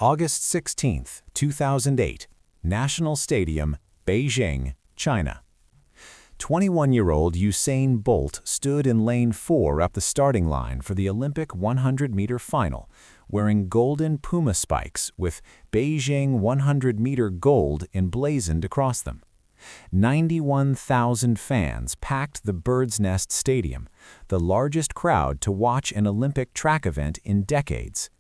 August 16, 2008, National Stadium, Beijing, China. 21-year-old Usain Bolt stood in lane 4 up the starting line for the Olympic 100-meter final, wearing golden Puma spikes with Beijing 100-meter gold emblazoned across them. 91,000 fans packed the Bird's Nest Stadium, the largest crowd to watch an Olympic track event in decades.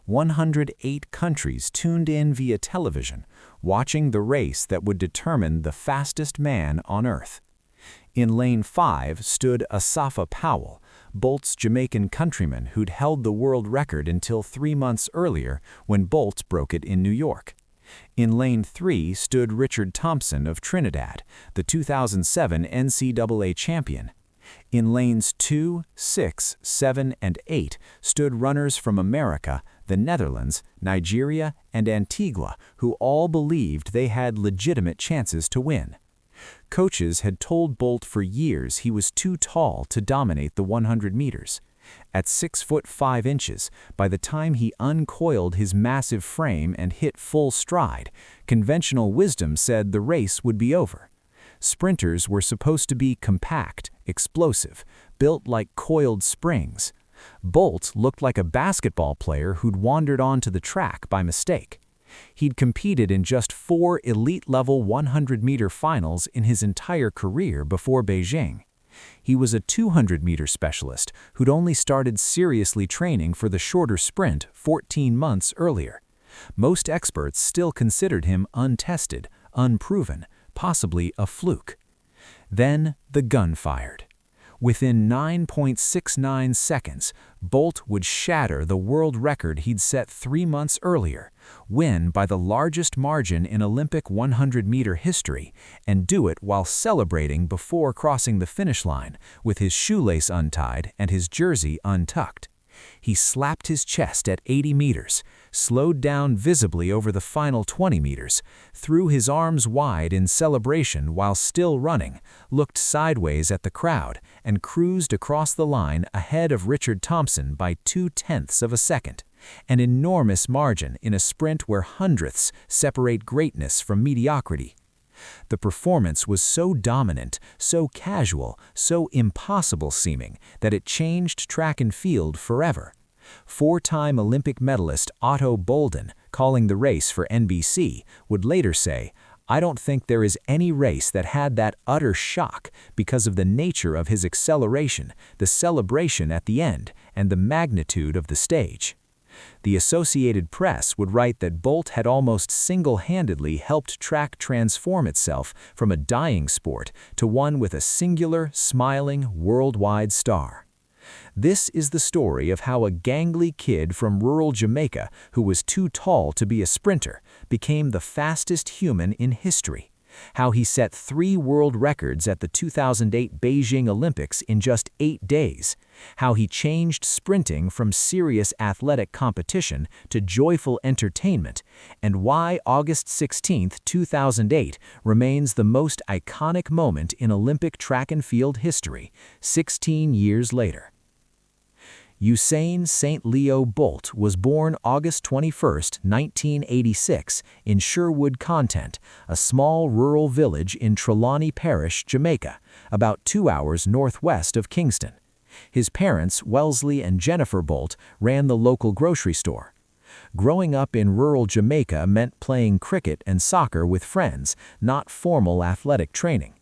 108 countries tuned in via television, watching the race that would determine the fastest man on Earth. In lane 5 stood Asafa Powell, Bolt's Jamaican countryman who'd held the world record until 3 months earlier when Bolt broke it in New York. In lane 3 stood Richard Thompson of Trinidad, the 2007 NCAA champion. In lanes 2, 6, 7, and 8 stood runners from America, the Netherlands, Nigeria, and Antigua, who all believed they had legitimate chances to win. Coaches had told Bolt for years he was too tall to dominate the 100 meters. At 6 foot 5 inches, by the time he uncoiled his massive frame and hit full stride, conventional wisdom said the race would be over. Sprinters were supposed to be compact, explosive, built like coiled springs. Bolt looked like a basketball player who'd wandered onto the track by mistake. He'd competed in just 4 elite-level 100-meter finals in his entire career before Beijing. He was a 200-meter specialist who'd only started seriously training for the shorter sprint 14 months earlier. Most experts still considered him untested, unproven, possibly a fluke. Then the gun fired. Within 9.69 seconds, Bolt would shatter the world record he'd set 3 months earlier, win by the largest margin in Olympic 100-meter history, and do it while celebrating before crossing the finish line, with his shoelace untied and his jersey untucked. He slapped his chest at 80 meters, slowed down visibly over the final 20 meters, threw his arms wide in celebration while still running, looked sideways at the crowd, and cruised across the line ahead of Richard Thompson by 0.2 of a second, an enormous margin in a sprint where hundredths separate greatness from mediocrity. The performance was so dominant, so casual, so impossible seeming that it changed track and field forever. 4-time Olympic medalist Ato Boldon, calling the race for NBC, would later say, "I don't think there is any race that had that utter shock because of the nature of his acceleration, the celebration at the end, and the magnitude of the stage." The Associated Press would write that Bolt had almost single-handedly helped track transform itself from a dying sport to one with a singular, smiling, worldwide star. This is the story of how a gangly kid from rural Jamaica who was too tall to be a sprinter became the fastest human in history. How he set 3 world records at the 2008 Beijing Olympics in just 8 days. How he changed sprinting from serious athletic competition to joyful entertainment, and why August 16, 2008 remains the most iconic moment in Olympic track and field history, 16 years later. Usain St. Leo Bolt was born August 21, 1986, in Sherwood Content, a small rural village in Trelawney Parish, Jamaica, about 2 hours northwest of Kingston. His parents, Wellesley and Jennifer Bolt, ran the local grocery store. Growing up in rural Jamaica meant playing cricket and soccer with friends, not formal athletic training.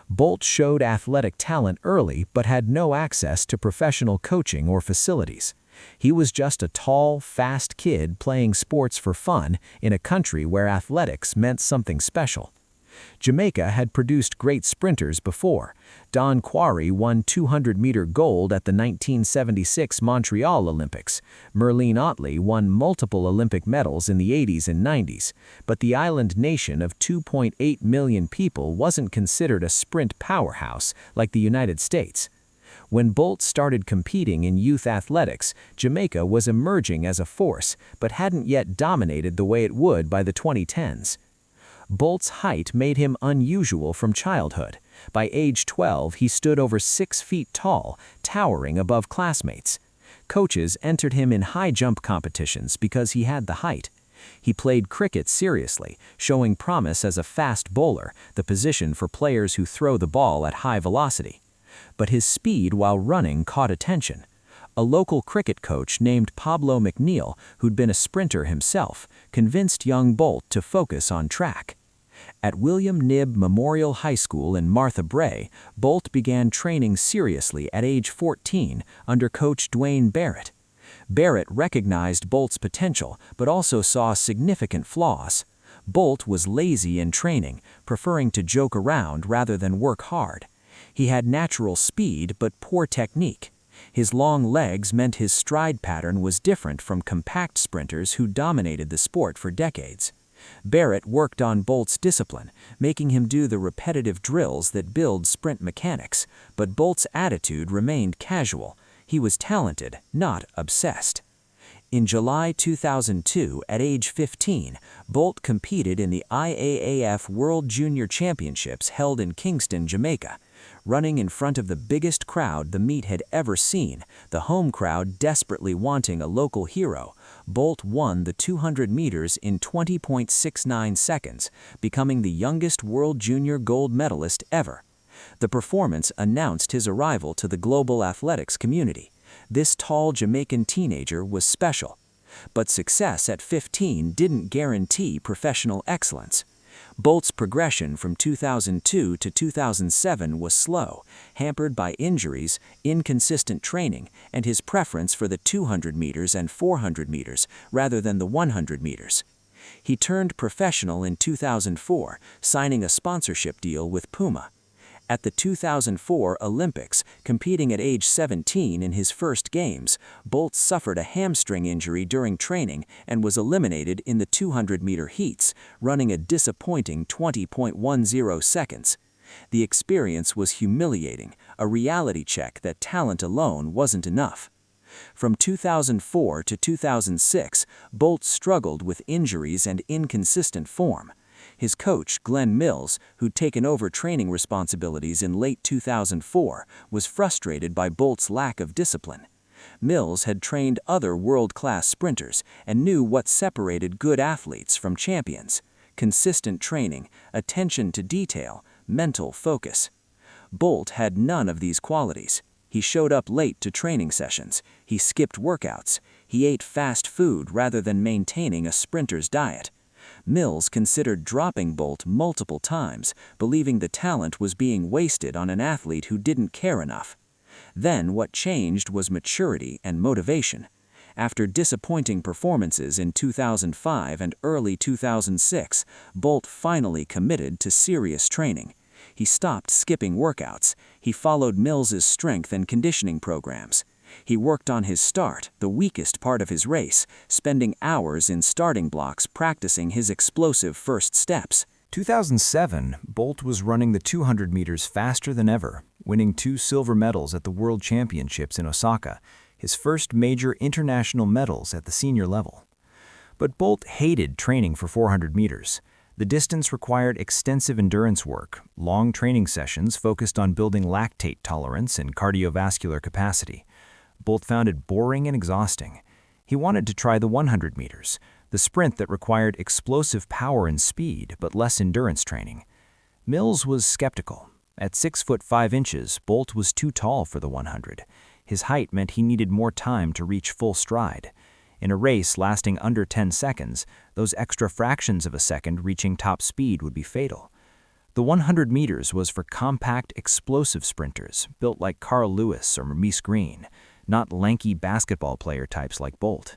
Bolt showed athletic talent early but had no access to professional coaching or facilities. He was just a tall, fast kid playing sports for fun in a country where athletics meant something special. Jamaica had produced great sprinters before. Don Quarry won 200-meter gold at the 1976 Montreal Olympics. Merlene Otley won multiple Olympic medals in the 80s and 90s, but the island nation of 2.8 million people wasn't considered a sprint powerhouse like the United States. When Bolt started competing in youth athletics, Jamaica was emerging as a force, but hadn't yet dominated the way it would by the 2010s. Bolt's height made him unusual from childhood. By age 12, he stood over 6 feet tall, towering above classmates. Coaches entered him in high jump competitions because he had the height. He played cricket seriously, showing promise as a fast bowler, the position for players who throw the ball at high velocity. But his speed while running caught attention. A local cricket coach named Pablo McNeil, who'd been a sprinter himself, convinced young Bolt to focus on track. At William Knibb Memorial High School in Martha Brae, Bolt began training seriously at age 14 under coach Dwayne Barrett. Barrett recognized Bolt's potential, but also saw significant flaws. Bolt was lazy in training, preferring to joke around rather than work hard. He had natural speed but poor technique. His long legs meant his stride pattern was different from compact sprinters who dominated the sport for decades. Barrett worked on Bolt's discipline, making him do the repetitive drills that build sprint mechanics, but Bolt's attitude remained casual. He was talented, not obsessed. In July 2002, at age 15, Bolt competed in the IAAF World Junior Championships held in Kingston, Jamaica. Running in front of the biggest crowd the meet had ever seen, the home crowd desperately wanting a local hero, Bolt won the 200 meters in 20.69 seconds, becoming the youngest World Junior gold medalist ever. The performance announced his arrival to the global athletics community. This tall Jamaican teenager was special. But success at 15 didn't guarantee professional excellence. Bolt's progression from 2002 to 2007 was slow, hampered by injuries, inconsistent training, and his preference for the 200 meters and 400 meters rather than the 100 meters. He turned professional in 2004, signing a sponsorship deal with Puma. At the 2004 Olympics, competing at age 17 in his first games, Bolt suffered a hamstring injury during training and was eliminated in the 200-meter heats, running a disappointing 20.10 seconds. The experience was humiliating, a reality check that talent alone wasn't enough. From 2004 to 2006, Bolt struggled with injuries and inconsistent form. His coach, Glen Mills, who'd taken over training responsibilities in late 2004, was frustrated by Bolt's lack of discipline. Mills had trained other world-class sprinters and knew what separated good athletes from champions: consistent training, attention to detail, mental focus. Bolt had none of these qualities. He showed up late to training sessions. He skipped workouts. He ate fast food rather than maintaining a sprinter's diet. Mills considered dropping Bolt multiple times, believing the talent was being wasted on an athlete who didn't care enough. Then what changed was maturity and motivation. After disappointing performances in 2005 and early 2006, Bolt finally committed to serious training. He stopped skipping workouts. He followed Mills's strength and conditioning programs. He worked on his start, the weakest part of his race, spending hours in starting blocks practicing his explosive first steps. 2007, Bolt was running the 200 meters faster than ever, winning 2 silver medals at the World Championships in Osaka, his first major international medals at the senior level. But Bolt hated training for 400 meters. The distance required extensive endurance work, long training sessions focused on building lactate tolerance and cardiovascular capacity. Bolt found it boring and exhausting. He wanted to try the 100 meters, the sprint that required explosive power and speed but less endurance training. Mills was skeptical. At 6'5" Bolt was too tall for the 100. His height meant he needed more time to reach full stride. In a race lasting under 10 seconds, those extra fractions of a second reaching top speed would be fatal. The 100 meters was for compact, explosive sprinters built like Carl Lewis or Maurice Green, not lanky basketball player types like Bolt.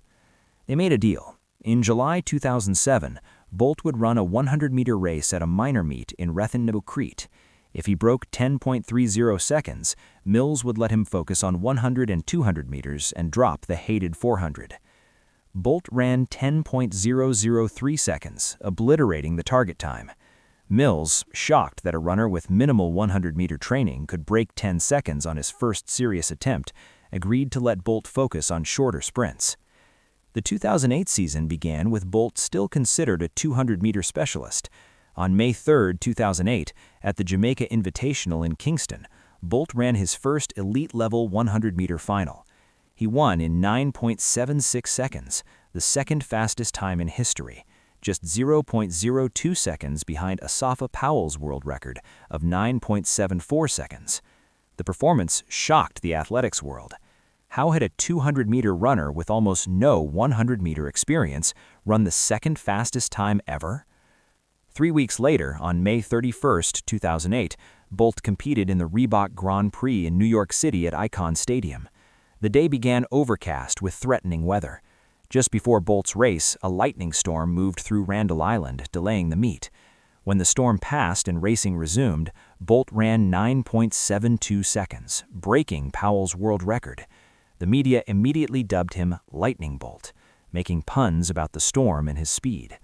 They made a deal. In July 2007, Bolt would run a 100-meter race at a minor meet in Rethymno, Crete. If he broke 10.30 seconds, Mills would let him focus on 100 and 200 meters and drop the hated 400. Bolt ran 10.003 seconds, obliterating the target time. Mills, shocked that a runner with minimal 100-meter training could break 10 seconds on his first serious attempt, agreed to let Bolt focus on shorter sprints. The 2008 season began with Bolt still considered a 200-meter specialist. On May 3, 2008, at the Jamaica Invitational in Kingston, Bolt ran his first elite-level 100-meter final. He won in 9.76 seconds, the second fastest time in history, just 0.02 seconds behind Asafa Powell's world record of 9.74 seconds. The performance shocked the athletics world. How had a 200-meter runner with almost no 100-meter experience run the second fastest time ever? 3 weeks later, on May 31, 2008, Bolt competed in the Reebok Grand Prix in New York City at Icon Stadium. The day began overcast with threatening weather. Just before Bolt's race, a lightning storm moved through Randall Island, delaying the meet. When the storm passed and racing resumed, Bolt ran 9.72 seconds, breaking Powell's world record. The media immediately dubbed him Lightning Bolt, making puns about the storm and his speed.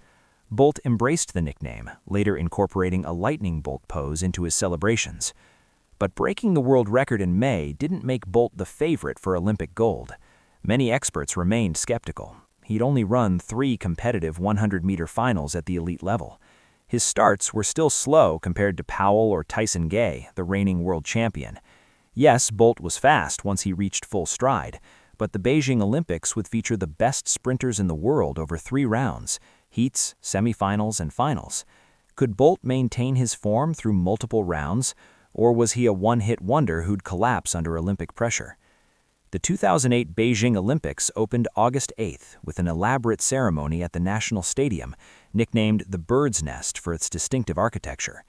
Bolt embraced the nickname, later incorporating a lightning bolt pose into his celebrations. But breaking the world record in May didn't make Bolt the favorite for Olympic gold. Many experts remained skeptical. He'd only run 3 competitive 100-meter finals at the elite level. His starts were still slow compared to Powell or Tyson Gay, the reigning world champion. Yes, Bolt was fast once he reached full stride, but the Beijing Olympics would feature the best sprinters in the world over 3 rounds: heats, semifinals, and finals. Could Bolt maintain his form through multiple rounds, or was he a one-hit wonder who'd collapse under Olympic pressure? The 2008 Beijing Olympics opened August 8th with an elaborate ceremony at the National Stadium, nicknamed the Bird's Nest for its distinctive architecture.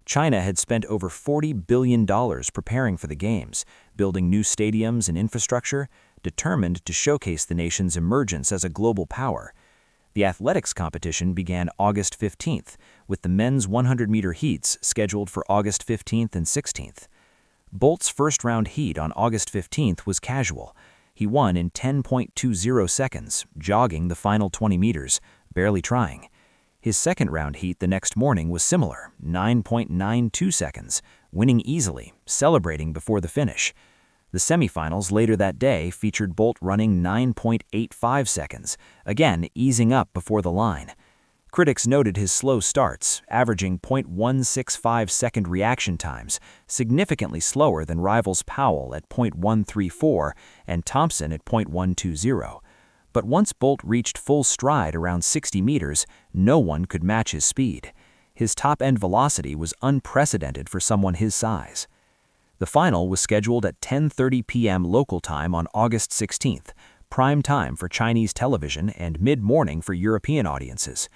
China had spent over $40 billion preparing for the Games, building new stadiums and infrastructure, determined to showcase the nation's emergence as a global power. The athletics competition began August 15th, with the men's 100-meter heats scheduled for August 15th and 16th. Bolt's first-round heat on August 15th was casual. He won in 10.20 seconds, jogging the final 20 meters, barely trying. His second-round heat the next morning was similar, 9.92 seconds, winning easily, celebrating before the finish. The semifinals later that day featured Bolt running 9.85 seconds, again easing up before the line. Critics noted his slow starts, averaging 0.165-second reaction times, significantly slower than rivals Powell at 0.134 and Thompson at 0.120. But once Bolt reached full stride around 60 meters, no one could match his speed. His top-end velocity was unprecedented for someone his size. The final was scheduled at 10:30 p.m. local time on August 16th, prime time for Chinese television and mid-morning for European audiences.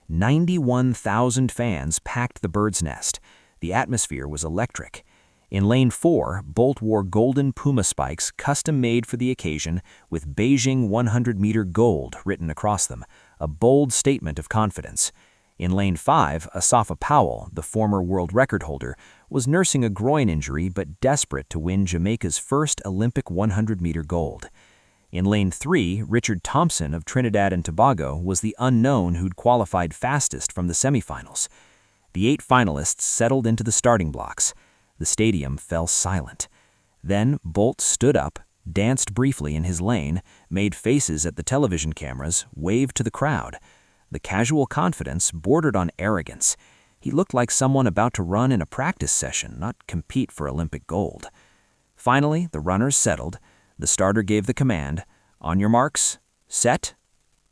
91,000 fans packed the Bird's Nest. The atmosphere was electric. In Lane 4, Bolt wore golden Puma spikes custom-made for the occasion with Beijing 100-meter gold written across them, a bold statement of confidence. In Lane 5, Asafa Powell, the former world record holder, was nursing a groin injury but desperate to win Jamaica's first Olympic 100-meter gold. In Lane 3, Richard Thompson of Trinidad and Tobago was the unknown who'd qualified fastest from the semifinals. The 8 finalists settled into the starting blocks. The stadium fell silent. Then Bolt stood up, danced briefly in his lane, made faces at the television cameras, waved to the crowd. The casual confidence bordered on arrogance. He looked like someone about to run in a practice session, not compete for Olympic gold. Finally, the runners settled. The starter gave the command, "On your marks, set."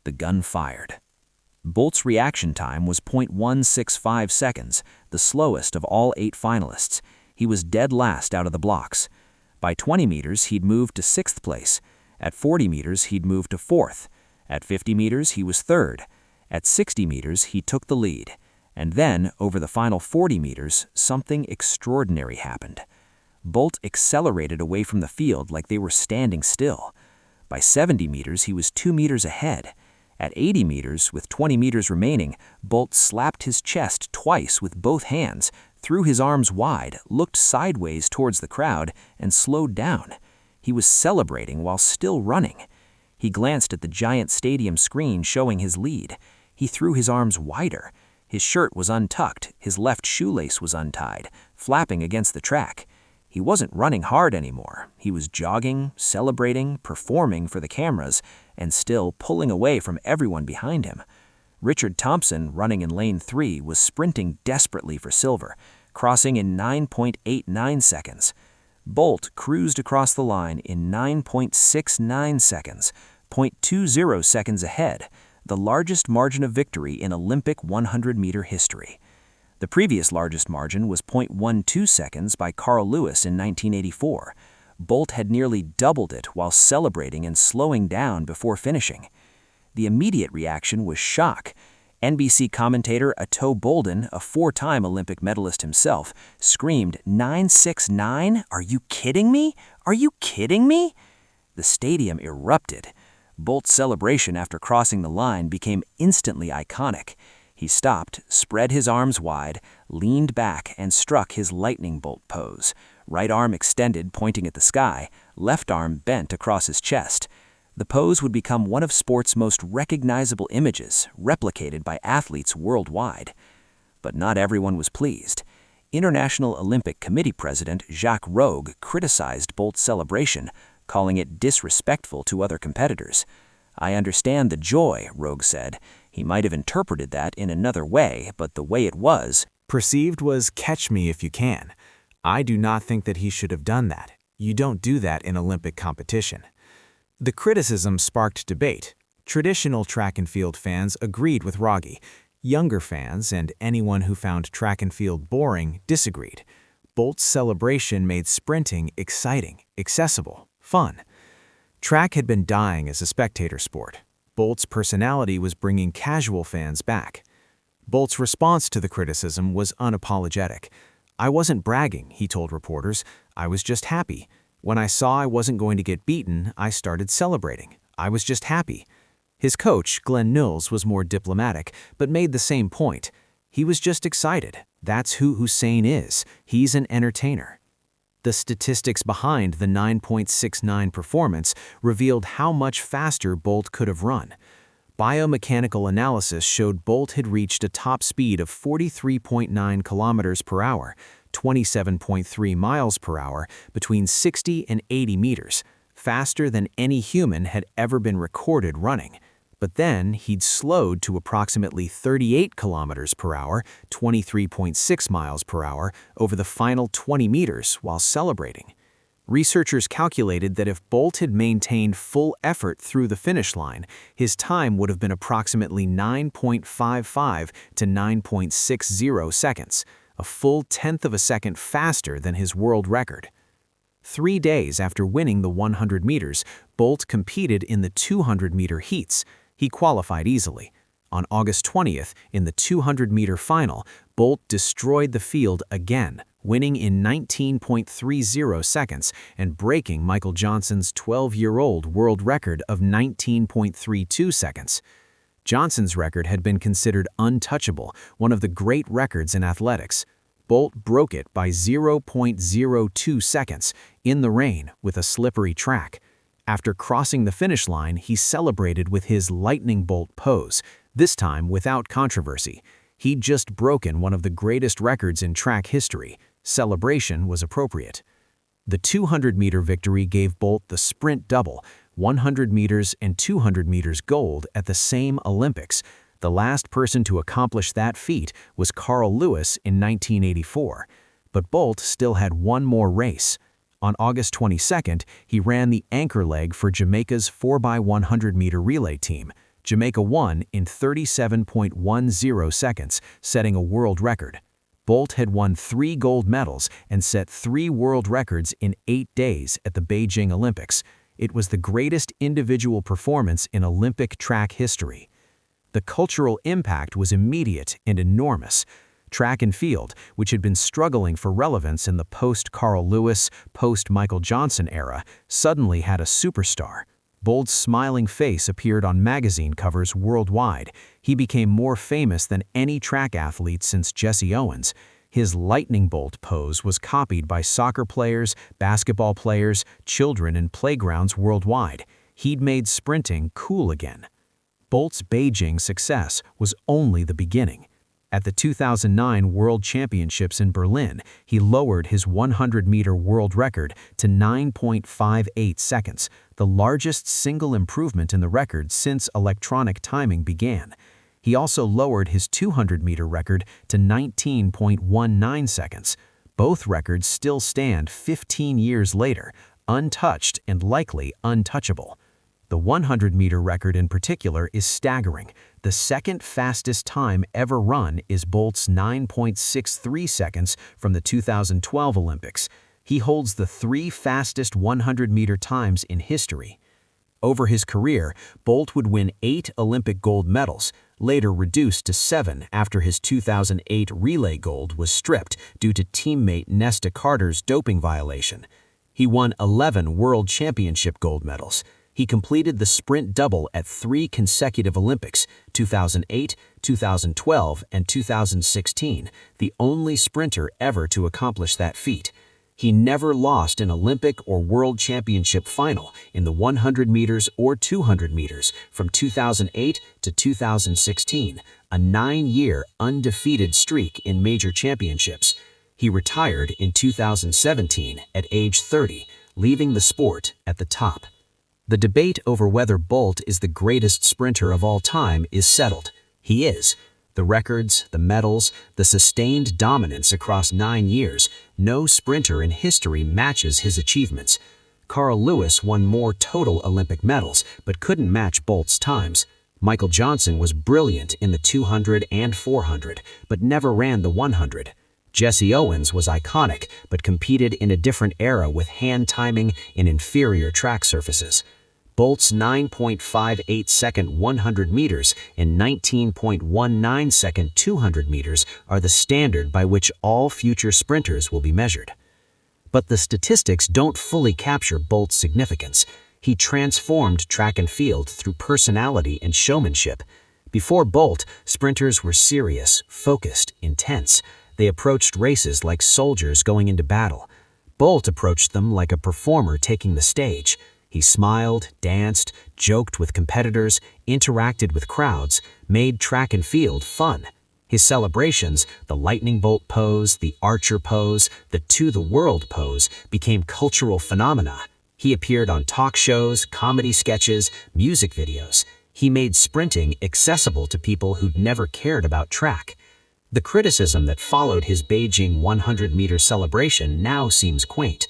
The gun fired. Bolt's reaction time was 0.165 seconds, the slowest of all 8 finalists. He was dead last out of the blocks. By 20 meters, he'd moved to 6th place. At 40 meters, he'd moved to 4th. At 50 meters, he was 3rd. At 60 meters, he took the lead. And then, over the final 40 meters, something extraordinary happened. Bolt accelerated away from the field like they were standing still. By 70 meters, he was 2 meters ahead. At 80 meters, with 20 meters remaining, Bolt slapped his chest twice with both hands, threw his arms wide, looked sideways towards the crowd, and slowed down. He was celebrating while still running. He glanced at the giant stadium screen showing his lead. He threw his arms wider. His shirt was untucked, his left shoelace was untied, flapping against the track. He wasn't running hard anymore. He was jogging, celebrating, performing for the cameras, and still pulling away from everyone behind him. Richard Thompson, running in Lane 3, was sprinting desperately for silver, crossing in 9.89 seconds. Bolt cruised across the line in 9.69 seconds, 0.20 seconds ahead, the largest margin of victory in Olympic 100-meter history. The previous largest margin was 0.12 seconds by Carl Lewis in 1984. Bolt had nearly doubled it while celebrating and slowing down before finishing. The immediate reaction was shock. NBC commentator Ato Boldon, a four-time Olympic medalist himself, screamed, "969? Are you kidding me? Are you kidding me?" The stadium erupted. Bolt's celebration after crossing the line became instantly iconic. He stopped, spread his arms wide, leaned back, and struck his lightning bolt pose. Right arm extended, pointing at the sky, left arm bent across his chest. The pose would become one of sport's most recognizable images, replicated by athletes worldwide. But not everyone was pleased. International Olympic Committee President Jacques Rogge criticized Bolt's celebration, calling it disrespectful to other competitors. "I understand the joy," Rogge said. He might have interpreted that in another way, but the way it was perceived was catch me if you can. I do not think that he should have done that. You don't do that in Olympic competition. The criticism sparked debate. Traditional track and field fans agreed with Rogge. Younger fans and anyone who found track and field boring disagreed. Bolt's celebration made sprinting exciting, accessible, fun. Track had been dying as a spectator sport. Bolt's personality was bringing casual fans back. Bolt's response to the criticism was unapologetic. "I wasn't bragging," he told reporters. "I was just happy. When I saw I wasn't going to get beaten, I started celebrating. I was just happy." His coach, Glen Mills, was more diplomatic, but made the same point. He was just excited. That's who Usain is. He's an entertainer. The statistics behind the 9.69 performance revealed how much faster Bolt could have run. Biomechanical analysis showed Bolt had reached a top speed of 43.9 kilometers per hour, 27.3 miles per hour, between 60 and 80 meters, faster than any human had ever been recorded running. But then he'd slowed to approximately 38 kilometers per hour, 23.6 miles per hour, over the final 20 meters while celebrating. Researchers calculated that if Bolt had maintained full effort through the finish line, his time would have been approximately 9.55 to 9.60 seconds, a full tenth of a second faster than his world record. 3 days after winning the 100 meters, Bolt competed in the 200-meter heats. He qualified easily. On August 20th, in the 200-meter final, Bolt destroyed the field again, winning in 19.30 seconds and breaking Michael Johnson's 12-year-old world record of 19.32 seconds. Johnson's record had been considered untouchable, one of the great records in athletics. Bolt broke it by 0.02 seconds in the rain with a slippery track. After crossing the finish line, he celebrated with his lightning bolt pose, this time without controversy. He'd just broken one of the greatest records in track history. Celebration was appropriate. The 200-meter victory gave Bolt the sprint double, 100 meters and 200 meters gold at the same Olympics. The last person to accomplish that feat was Carl Lewis in 1984. But Bolt still had one more race. On August 22nd, he ran the anchor leg for Jamaica's 4x100-meter relay team. Jamaica won in 37.10 seconds, setting a world record. Bolt had won 3 gold medals and set 3 world records in 8 days at the Beijing Olympics. It was the greatest individual performance in Olympic track history. The cultural impact was immediate and enormous. Track and field, which had been struggling for relevance in the post-Carl Lewis, post-Michael Johnson era, suddenly had a superstar. Bolt's smiling face appeared on magazine covers worldwide. He became more famous than any track athlete since Jesse Owens. His lightning bolt pose was copied by soccer players, basketball players, children in playgrounds worldwide. He'd made sprinting cool again. Bolt's Beijing success was only the beginning. At the 2009 World Championships in Berlin, he lowered his 100-meter world record to 9.58 seconds, the largest single improvement in the record since electronic timing began. He also lowered his 200-meter record to 19.19 seconds. Both records still stand 15 years later, untouched and likely untouchable. The 100-meter record in particular is staggering. The second fastest time ever run is Bolt's 9.63 seconds from the 2012 Olympics. He holds the 3 fastest 100-meter times in history. Over his career, Bolt would win 8 Olympic gold medals, later reduced to 7 after his 2008 relay gold was stripped due to teammate Nesta Carter's doping violation. He won 11 World Championship gold medals. He completed the sprint double at 3 consecutive Olympics, 2008, 2012, and 2016, the only sprinter ever to accomplish that feat. He never lost an Olympic or World Championship final in the 100 meters or 200 meters from 2008 to 2016, a 9-year undefeated streak in major championships. He retired in 2017 at age 30, leaving the sport at the top. The debate over whether Bolt is the greatest sprinter of all time is settled. He is. The records, the medals, the sustained dominance across 9 years, no sprinter in history matches his achievements. Carl Lewis won more total Olympic medals, but couldn't match Bolt's times. Michael Johnson was brilliant in the 200 and 400, but never ran the 100. Jesse Owens was iconic, but competed in a different era with hand timing and inferior track surfaces. Bolt's 9.58-second 100 meters and 19.19-second 200 meters are the standard by which all future sprinters will be measured. But the statistics don't fully capture Bolt's significance. He transformed track and field through personality and showmanship. Before Bolt, sprinters were serious, focused, intense. They approached races like soldiers going into battle. Bolt approached them like a performer taking the stage. He smiled, danced, joked with competitors, interacted with crowds, made track and field fun. His celebrations, the lightning bolt pose, the archer pose, the to the world pose, became cultural phenomena. He appeared on talk shows, comedy sketches, music videos. He made sprinting accessible to people who'd never cared about track. The criticism that followed his Beijing 100-meter celebration now seems quaint.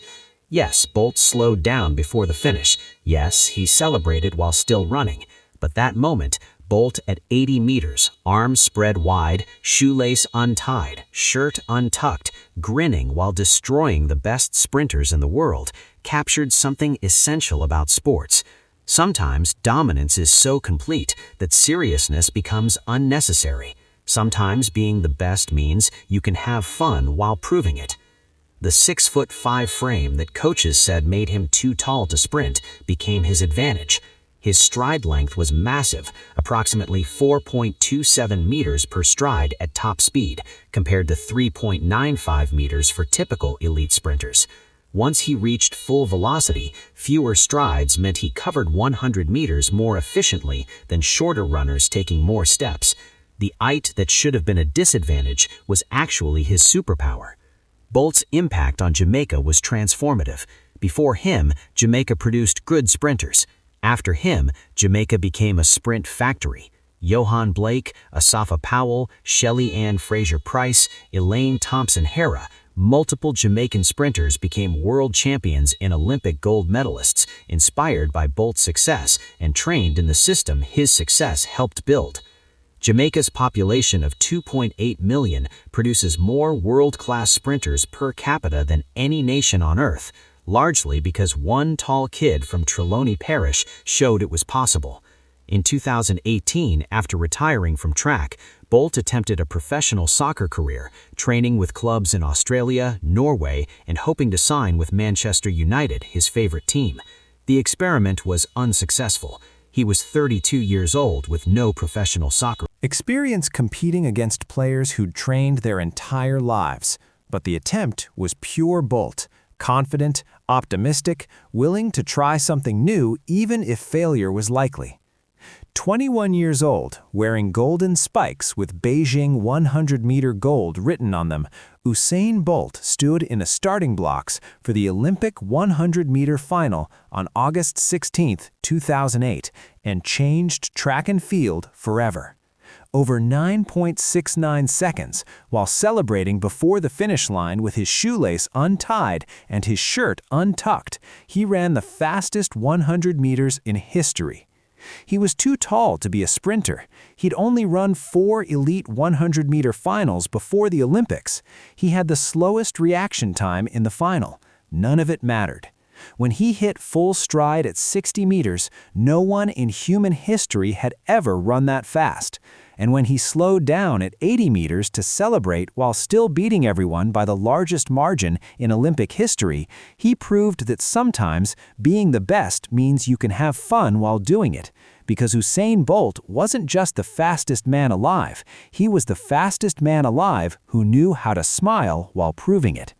Yes, Bolt slowed down before the finish. Yes, he celebrated while still running. But that moment, Bolt at 80 meters, arms spread wide, shoelace untied, shirt untucked, grinning while destroying the best sprinters in the world, captured something essential about sports. Sometimes dominance is so complete that seriousness becomes unnecessary. Sometimes being the best means you can have fun while proving it. The 6'5" frame that coaches said made him too tall to sprint became his advantage. His stride length was massive, approximately 4.27 meters per stride at top speed, compared to 3.95 meters for typical elite sprinters. Once he reached full velocity, fewer strides meant he covered 100 meters more efficiently than shorter runners taking more steps. The height that should have been a disadvantage was actually his superpower. Bolt's impact on Jamaica was transformative. Before him, Jamaica produced good sprinters. After him, Jamaica became a sprint factory. Johan Blake, Asafa Powell, Shelly Ann Fraser-Price, Elaine Thompson-Herah, multiple Jamaican sprinters became world champions and Olympic gold medalists, inspired by Bolt's success and trained in the system his success helped build. Jamaica's population of 2.8 million produces more world-class sprinters per capita than any nation on Earth, largely because one tall kid from Trelawney Parish showed it was possible. In 2018, after retiring from track, Bolt attempted a professional soccer career, training with clubs in Australia, Norway, and hoping to sign with Manchester United, his favorite team. The experiment was unsuccessful. He was 32 years old with no professional soccer experience competing against players who'd trained their entire lives. But the attempt was pure Bolt, confident, optimistic, willing to try something new even if failure was likely. 21 years old, wearing golden spikes with Beijing 100-meter gold written on them, Usain Bolt stood in the starting blocks for the Olympic 100-meter final on August 16, 2008, and changed track and field forever. over 9.69 seconds, while celebrating before the finish line with his shoelace untied and his shirt untucked. He ran the fastest 100 meters in history. He was too tall to be a sprinter. He'd only run 4 elite 100-meter finals before the Olympics. He had the slowest reaction time in the final. None of it mattered. When he hit full stride at 60 meters, no one in human history had ever run that fast. And when he slowed down at 80 meters to celebrate while still beating everyone by the largest margin in Olympic history, he proved that sometimes being the best means you can have fun while doing it. Because Usain Bolt wasn't just the fastest man alive, he was the fastest man alive who knew how to smile while proving it.